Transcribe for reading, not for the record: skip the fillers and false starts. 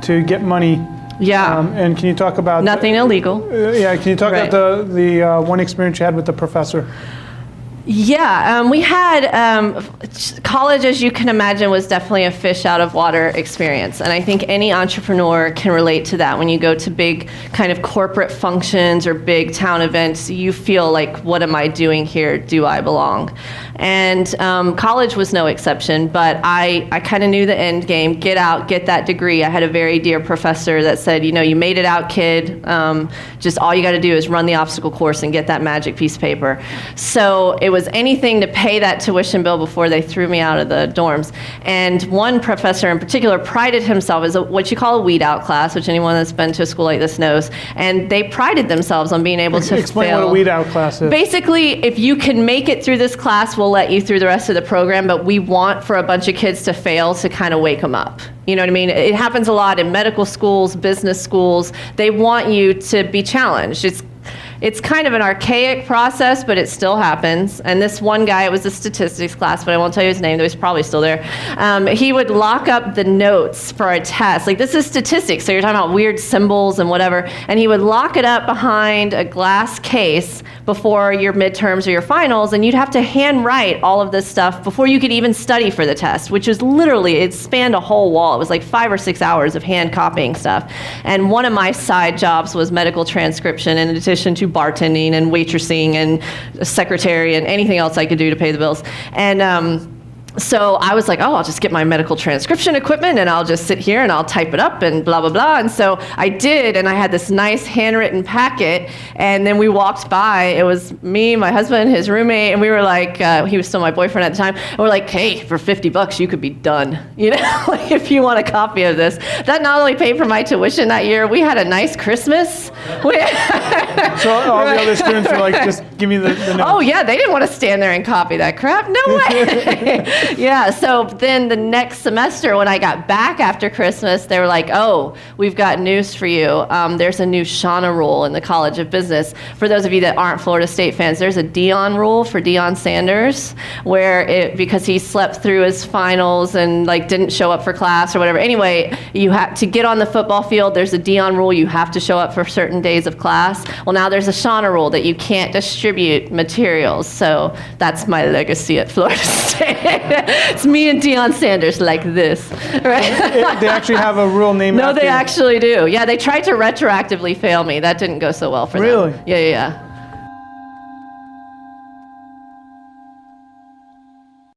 to get money. Yeah. And can you talk about... Nothing illegal. Can you talk about the one experience you had with the professor? Yeah, we had, college, as you can imagine, was definitely a fish out of water experience. And I think any entrepreneur can relate to that. When you go to big kind of corporate functions or big town events, you feel like, what am I doing here? Do I belong? And college was no exception, but I kind of knew the end game. Get out, get that degree. I had a very dear professor that said, you made it out, kid. Just all you got to do is run the obstacle course and get that magic piece of paper. So it was anything to pay that tuition bill before they threw me out of the dorms. And one professor in particular prided himself as what you call a weed out class, which anyone that's been to a school like this knows. And they prided themselves on being able to Explain fail. what a weed out class is. Basically, if you can make it through this class, we'll let you through the rest of the program, but we want for a bunch of kids to fail to kind of wake them up. You know what I mean? It happens a lot in medical schools, business schools. They want you to be challenged. It's kind of an archaic process, but it still happens. And this one guy, it was a statistics class, but I won't tell you his name, though he's probably still there. He would lock up the notes for a test. Like, this is statistics, so you're talking about weird symbols and whatever. And he would lock it up behind a glass case before your midterms or your finals, and you'd have to handwrite all of this stuff before you could even study for the test, which is literally, it spanned a whole wall. It was like 5 or 6 hours of hand copying stuff. And one of my side jobs was medical transcription, in addition to bartending and waitressing and secretary and anything else I could do to pay the bills. And so I was like, I'll just get my medical transcription equipment and I'll just sit here and I'll type it up and blah, blah, blah. And so I did, and I had this nice handwritten packet, and then we walked by. It was me, my husband, his roommate, and we were like, he was still my boyfriend at the time, and we're like, hey, for $50 you could be done, like, if you want a copy of this. That not only paid for my tuition that year, we had a nice Christmas. So all the other students were like, just give me the notes. Oh yeah, they didn't want to stand there and copy that crap. No way. Yeah, so then the next semester when I got back after Christmas, they were like, we've got news for you. There's a new Shawna rule in the College of Business. For those of you that aren't Florida State fans, there's a Deion rule for Deion Sanders, where because he slept through his finals and didn't show up for class or whatever. Anyway, you have to get on the football field. There's a Deion rule. You have to show up for certain days of class. Well, now there's a Shawna rule that you can't distribute materials. So that's my legacy at Florida State. It's me and Deion Sanders like this, right? They actually have a rule named after No, they actually do. Yeah, they tried to retroactively fail me. That didn't go so well for them. Really? Yeah.